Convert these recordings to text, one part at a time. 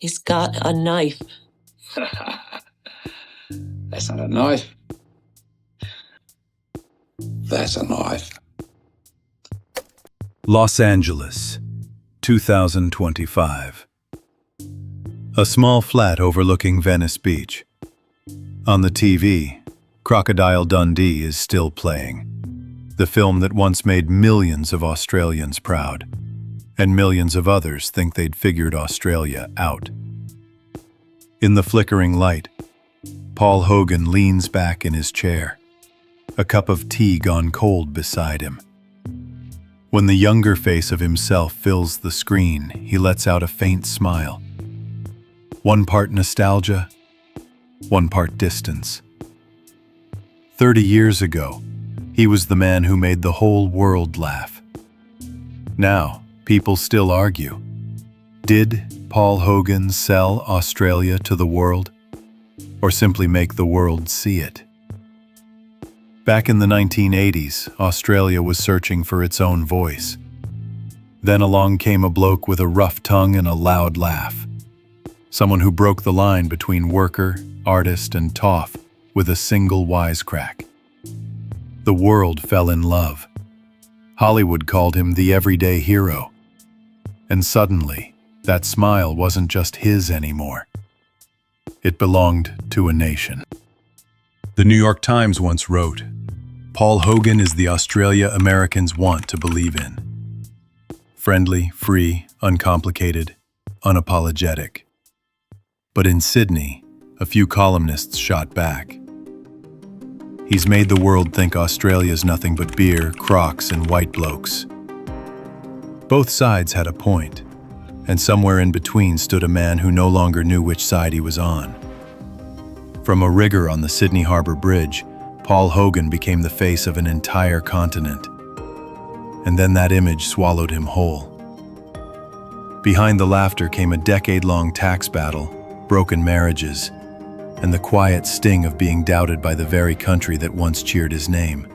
He's got a knife. That's not a knife. That's a knife. Los Angeles, 2025. A small flat overlooking Venice Beach. On the TV, Crocodile Dundee is still playing. The film that once made millions of Australians proud, and millions of others think they'd figured Australia out. In the flickering light, Paul Hogan leans back in his chair, a cup of tea gone cold beside him. When the younger face of himself fills the screen, he lets out a faint smile. One part nostalgia, one part distance. 30 years ago, he was the man who made the whole world laugh. Now, people still argue. Did Paul Hogan sell Australia to the world, or simply make the world see it? Back in the 1980s, Australia was searching for its own voice. Then along came a bloke with a rough tongue and a loud laugh. Someone who broke the line between worker, artist, and toff with a single wisecrack. The world fell in love. Hollywood called him the everyday hero. And suddenly, that smile wasn't just his anymore. It belonged to a nation. The New York Times once wrote, "Paul Hogan is the Australia Americans want to believe in. Friendly, free, uncomplicated, unapologetic." But in Sydney, a few columnists shot back. He's made the world think Australia's nothing but beer, crocs, and white blokes. Both sides had a point, and somewhere in between stood a man who no longer knew which side he was on. From a rigger on the Sydney Harbour Bridge, Paul Hogan became the face of an entire continent. And then that image swallowed him whole. Behind the laughter came a decade-long tax battle, broken marriages, and the quiet sting of being doubted by the very country that once cheered his name.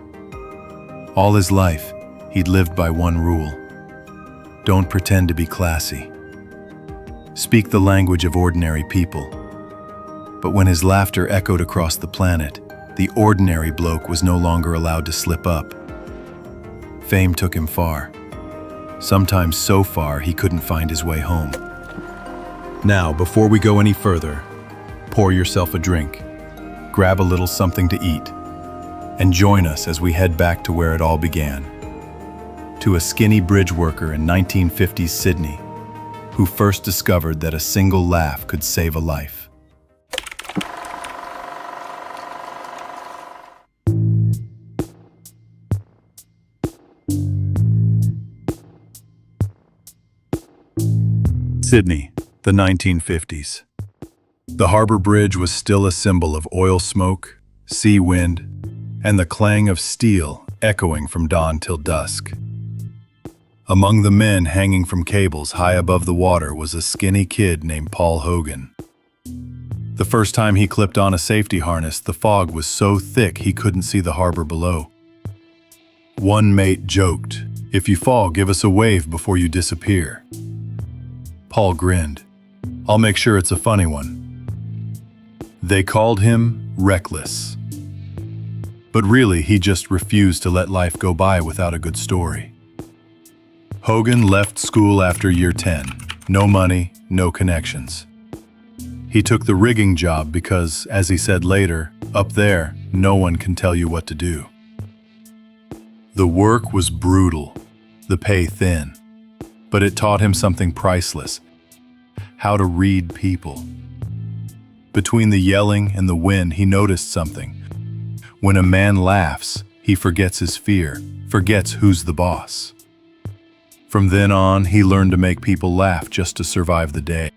All his life, he'd lived by one rule: don't pretend to be classy. Speak the language of ordinary people. But when his laughter echoed across the planet, the ordinary bloke was no longer allowed to slip up. Fame took him far, sometimes so far he couldn't find his way home. Now, before we go any further, pour yourself a drink, grab a little something to eat, and join us as we head back to where it all began. To a skinny bridge worker in 1950s Sydney, who first discovered that a single laugh could save a life. Sydney, the 1950s. The Harbour Bridge was still a symbol of oil smoke, sea wind, and the clang of steel echoing from dawn till dusk. Among the men hanging from cables high above the water was a skinny kid named Paul Hogan. The first time he clipped on a safety harness, the fog was so thick he couldn't see the harbor below. One mate joked, "If you fall, give us a wave before you disappear." Paul grinned, "I'll make sure it's a funny one." They called him reckless. But really, he just refused to let life go by without a good story. Hogan left school after year 10. No money, no connections. He took the rigging job because, as he said later, up there, no one can tell you what to do. The work was brutal, the pay thin, but it taught him something priceless: how to read people. Between the yelling and the wind, he noticed something. When a man laughs, he forgets his fear, forgets who's the boss. From then on, he learned to make people laugh just to survive the day.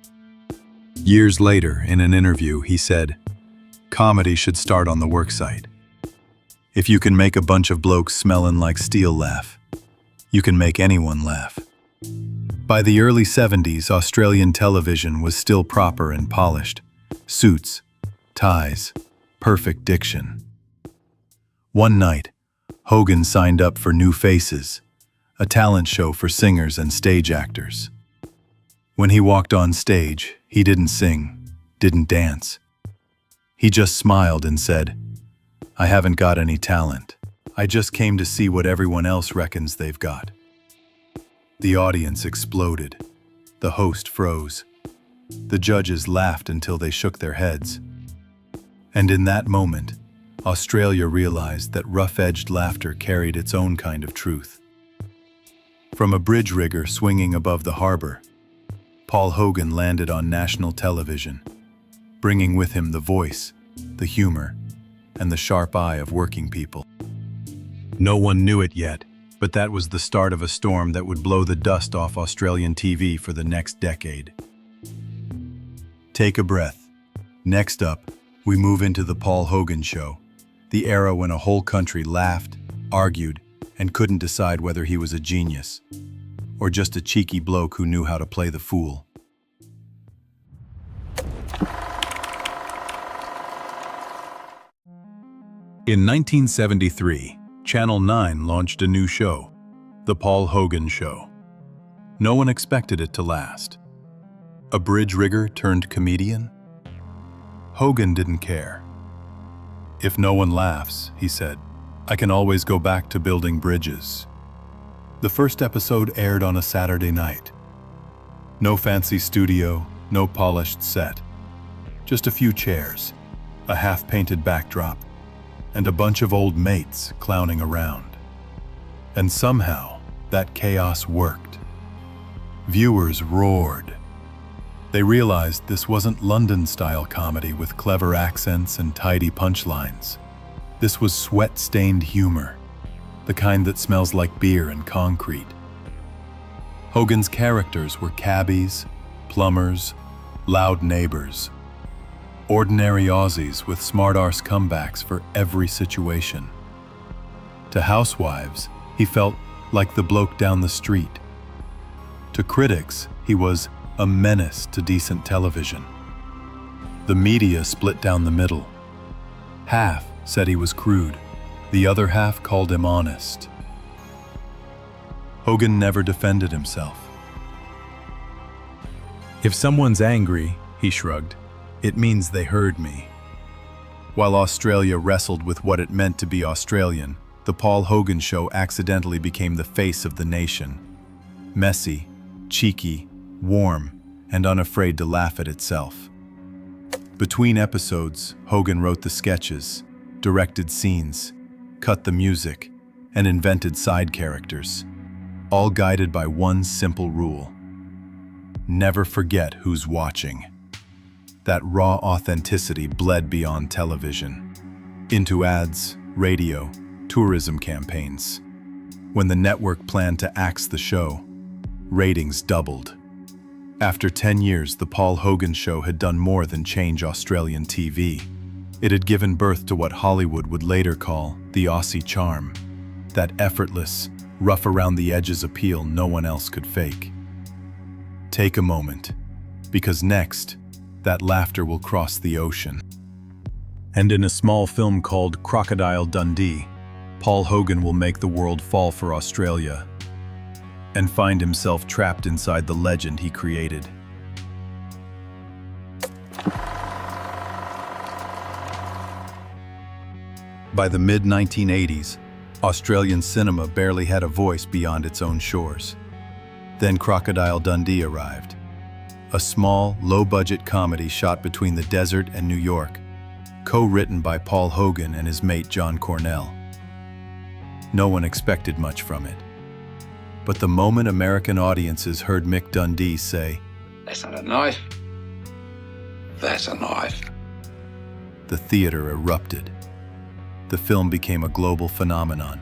Years later, in an interview, he said, "Comedy should start on the worksite. If you can make a bunch of blokes smelling like steel laugh, you can make anyone laugh." By the early 70s, Australian television was still proper and polished. Suits, ties, perfect diction. One night, Hogan signed up for New Faces, a talent show for singers and stage actors. When he walked on stage, He didn't sing, didn't dance. He just smiled and said, "I haven't got any talent. I just came to see what everyone else reckons they've got." The audience exploded. The host froze. The judges laughed until they shook their heads. And in that moment, Australia realized that rough-edged laughter carried its own kind of truth. From a bridge rigger swinging above the harbor, Paul Hogan landed on national television, bringing with him the voice, the humor, and the sharp eye of working people. No one knew it yet, but that was the start of a storm that would blow the dust off Australian TV for the next decade. Take a breath. Next up, we move into the Paul Hogan Show, the era when a whole country laughed, argued, and couldn't decide whether he was a genius or just a cheeky bloke who knew how to play the fool. In 1973, Channel 9 launched a new show, The Paul Hogan Show. No one expected it to last. A bridge rigger turned comedian? Hogan didn't care. "If no one laughs," he said, "I can always go back to building bridges." The first episode aired on a Saturday night. No fancy studio, no polished set. Just a few chairs, a half-painted backdrop, and a bunch of old mates clowning around. And somehow, that chaos worked. Viewers roared. They realized this wasn't London-style comedy with clever accents and tidy punchlines. This was sweat-stained humor, the kind that smells like beer and concrete. Hogan's characters were cabbies, plumbers, loud neighbors. Ordinary Aussies with smart-arse comebacks for every situation. To housewives, he felt like the bloke down the street. To critics, he was a menace to decent television. The media split down the middle. Half said he was crude, the other half called him honest. Hogan never defended himself. "If someone's angry," he shrugged, "it means they heard me." While Australia wrestled with what it meant to be Australian, the Paul Hogan Show accidentally became the face of the nation. Messy, cheeky, warm, and unafraid to laugh at itself. Between episodes, Hogan wrote the sketches, directed scenes, cut the music, and invented side characters, all guided by one simple rule: never forget who's watching. That raw authenticity bled beyond television, into ads, radio, tourism campaigns. When the network planned to axe the show, ratings doubled. After 10 years, the Paul Hogan Show had done more than change Australian TV. It had given birth to what Hollywood would later call the Aussie charm, that effortless, rough-around-the-edges appeal no one else could fake. Take a moment, because next, that laughter will cross the ocean. And in a small film called Crocodile Dundee, Paul Hogan will make the world fall for Australia and find himself trapped inside the legend he created. By the mid-1980s, Australian cinema barely had a voice beyond its own shores. Then Crocodile Dundee arrived. A small, low-budget comedy shot between the desert and New York, co-written by Paul Hogan and his mate John Cornell. No one expected much from it. But the moment American audiences heard Mick Dundee say, "That's not a knife. That's a knife," the theater erupted. The film became a global phenomenon.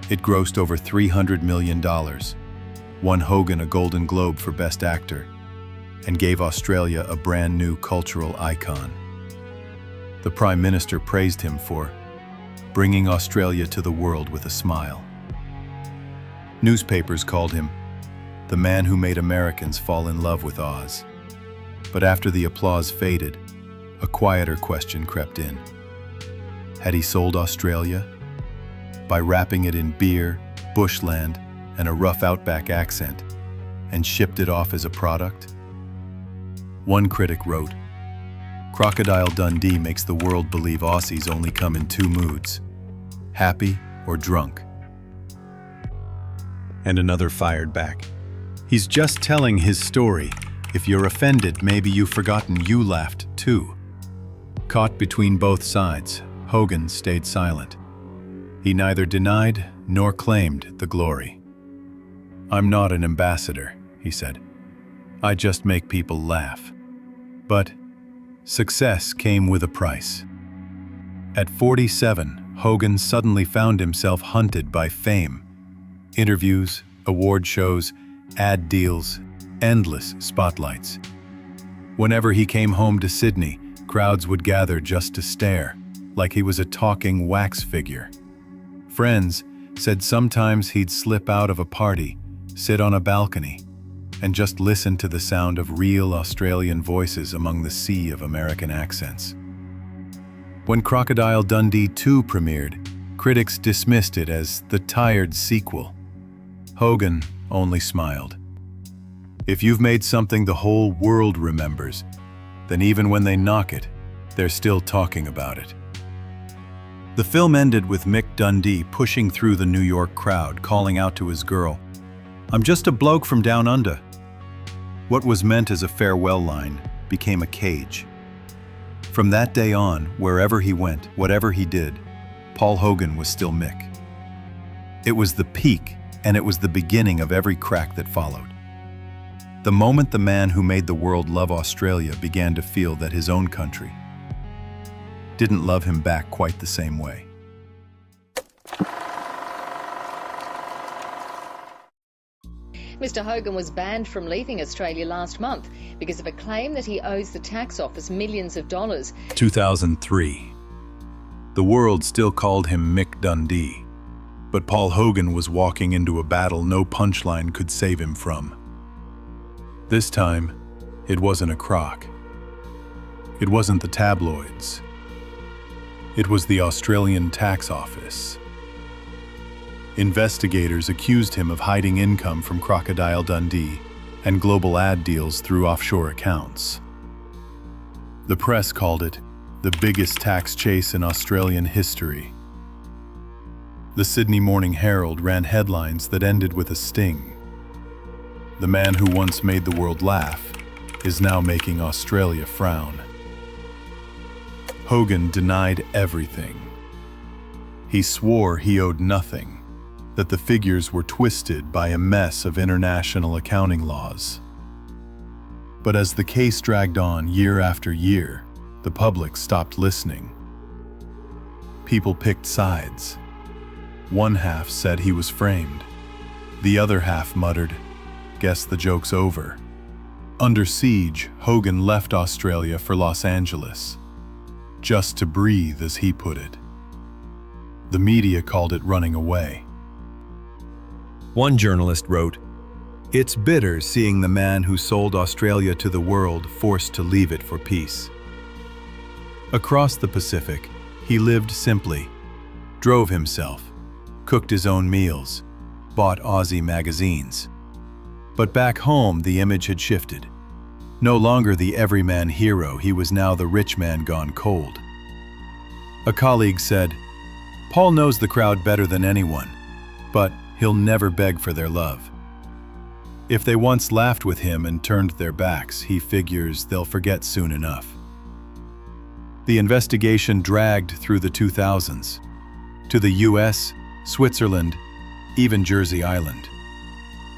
It grossed over $300 million, won Hogan a Golden Globe for Best Actor, and gave Australia a brand new cultural icon. The Prime Minister praised him for bringing Australia to the world with a smile. Newspapers called him the man who made Americans fall in love with Oz. But after the applause faded, a quieter question crept in. Had he sold Australia? By wrapping it in beer, bushland, and a rough outback accent, and shipped it off as a product? One critic wrote, "Crocodile Dundee makes the world believe Aussies only come in two moods, happy or drunk." And another fired back, "He's just telling his story. If you're offended, maybe you've forgotten you laughed too." Caught between both sides, Hogan stayed silent. He neither denied nor claimed the glory. "I'm not an ambassador," he said. "I just make people laugh." But success came with a price. At 47, Hogan suddenly found himself hunted by fame. Interviews, award shows, ad deals, endless spotlights. Whenever he came home to Sydney, crowds would gather just to stare, like he was a talking wax figure. Friends said sometimes he'd slip out of a party, sit on a balcony, and just listen to the sound of real Australian voices among the sea of American accents. When Crocodile Dundee 2 premiered, critics dismissed it as the tired sequel. Hogan only smiled. If you've made something the whole world remembers, then even when they knock it, they're still talking about it. The film ended with Mick Dundee pushing through the New York crowd, calling out to his girl, "I'm just a bloke from down under." What was meant as a farewell line became a cage. From that day on, wherever he went, whatever he did, Paul Hogan was still Mick. It was the peak, and it was the beginning of every crack that followed. The moment the man who made the world love Australia began to feel that his own country didn't love him back quite the same way. Mr. Hogan was banned from leaving Australia last month because of a claim that he owes the tax office millions of dollars. 2003. The world still called him Mick Dundee, but Paul Hogan was walking into a battle no punchline could save him from. This time, it wasn't a crock. It wasn't the tabloids. It was the Australian tax office. Investigators accused him of hiding income from Crocodile Dundee and global ad deals through offshore accounts. The press called it the biggest tax chase in Australian history. The Sydney Morning Herald ran headlines that ended with a sting. The man who once made the world laugh is now making Australia frown. Hogan denied everything. He swore he owed nothing, that the figures were twisted by a mess of international accounting laws. But as the case dragged on year after year, the public stopped listening. People picked sides. One half said he was framed. The other half muttered, "Guess the joke's over." Under siege, Hogan left Australia for Los Angeles, just to breathe, as he put it. The media called it running away. One journalist wrote, "It's bitter seeing the man who sold Australia to the world forced to leave it for peace." Across the Pacific, he lived simply, drove himself, cooked his own meals, bought Aussie magazines. But back home, the image had shifted. No longer the everyman hero, he was now the rich man gone cold. A colleague said, "Paul knows the crowd better than anyone, but he'll never beg for their love. If they once laughed with him and turned their backs, he figures they'll forget soon enough." The investigation dragged through the 2000s, to the US, Switzerland, even Jersey Island.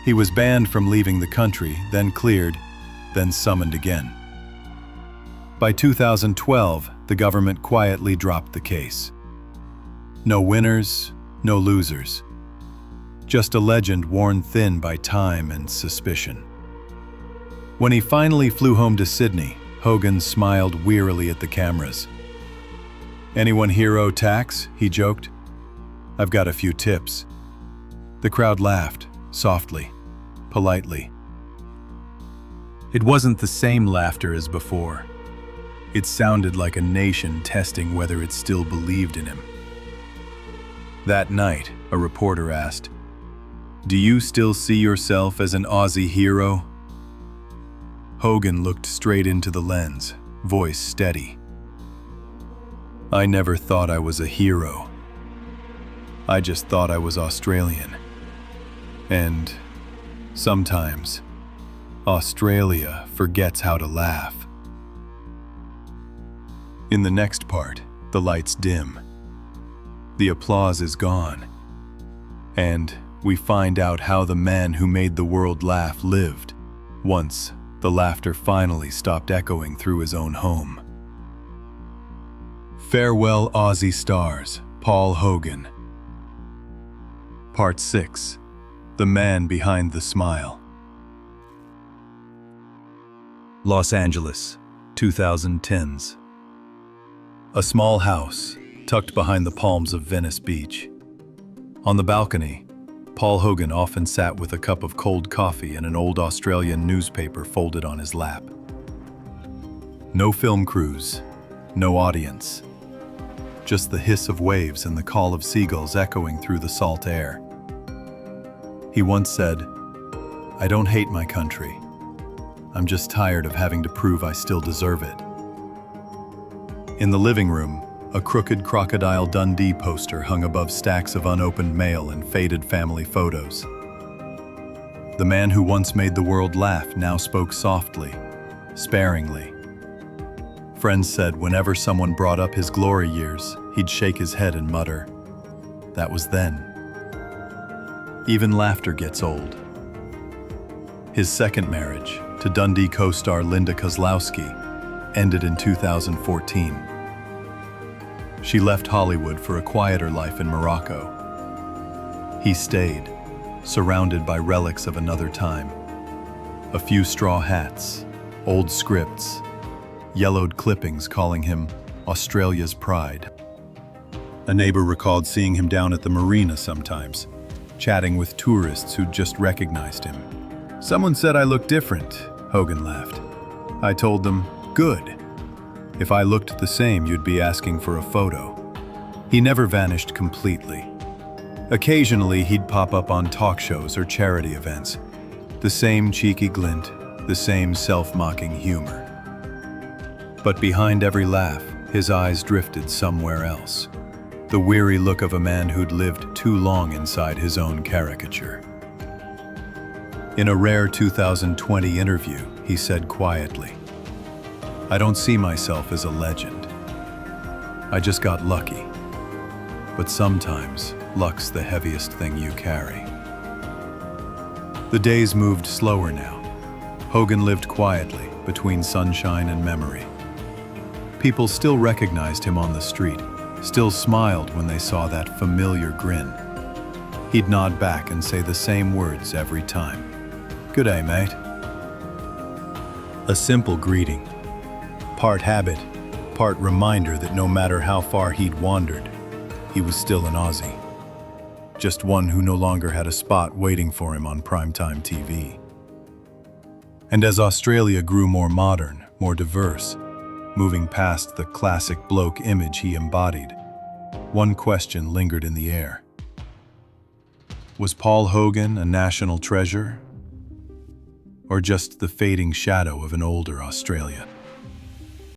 He was banned from leaving the country, then cleared, then summoned again. By 2012, the government quietly dropped the case. No winners, no losers. Just a legend worn thin by time and suspicion. When he finally flew home to Sydney, Hogan smiled wearily at the cameras. "Anyone hero tax?" he joked. "I've got a few tips." The crowd laughed, softly, politely. It wasn't the same laughter as before. It sounded like a nation testing whether it still believed in him. That night, a reporter asked, "Do you still see yourself as an Aussie hero?" Hogan looked straight into the lens, voice steady. I never thought I was a hero. I just thought I was Australian. And sometimes, Australia forgets how to laugh. In the next part, the lights dim. The applause is gone. And we find out how the man who made the world laugh lived, once the laughter finally stopped echoing through his own home. Farewell, Aussie stars, Paul Hogan. Part 6. The Man Behind the Smile. Los Angeles, 2010s. A small house, tucked behind the palms of Venice Beach. On the balcony, Paul Hogan often sat with a cup of cold coffee and an old Australian newspaper folded on his lap. No film crews, no audience. Just the hiss of waves and the call of seagulls echoing through the salt air. He once said, "I don't hate my country. I'm just tired of having to prove I still deserve it." In the living room, a crooked Crocodile Dundee poster hung above stacks of unopened mail and faded family photos. The man who once made the world laugh now spoke softly, sparingly. Friends said whenever someone brought up his glory years, he'd shake his head and mutter, "That was then." Even laughter gets old. His second marriage, to Dundee co-star Linda Kozlowski, ended in 2014. She left Hollywood for a quieter life in Morocco. He stayed, surrounded by relics of another time. A few straw hats, old scripts, yellowed clippings calling him Australia's pride. A neighbor recalled seeing him down at the marina sometimes, chatting with tourists who'd just recognized him. "Someone said I looked different," Hogan laughed. "I told them, good. If I looked the same, you'd be asking for a photo." He never vanished completely. Occasionally, he'd pop up on talk shows or charity events. The same cheeky glint, the same self-mocking humor. But behind every laugh, his eyes drifted somewhere else. The weary look of a man who'd lived too long inside his own caricature. In a rare 2020 interview, he said quietly, "I don't see myself as a legend. I just got lucky. But sometimes, luck's the heaviest thing you carry." The days moved slower now. Hogan lived quietly between sunshine and memory. People still recognized him on the street, still smiled when they saw that familiar grin. He'd nod back and say the same words every time. "G'day, mate." A simple greeting. Part habit, part reminder that no matter how far he'd wandered, he was still an Aussie. Just one who no longer had a spot waiting for him on primetime TV. And as Australia grew more modern, more diverse, moving past the classic bloke image he embodied, one question lingered in the air. Was Paul Hogan a national treasure? Or just the fading shadow of an older Australia?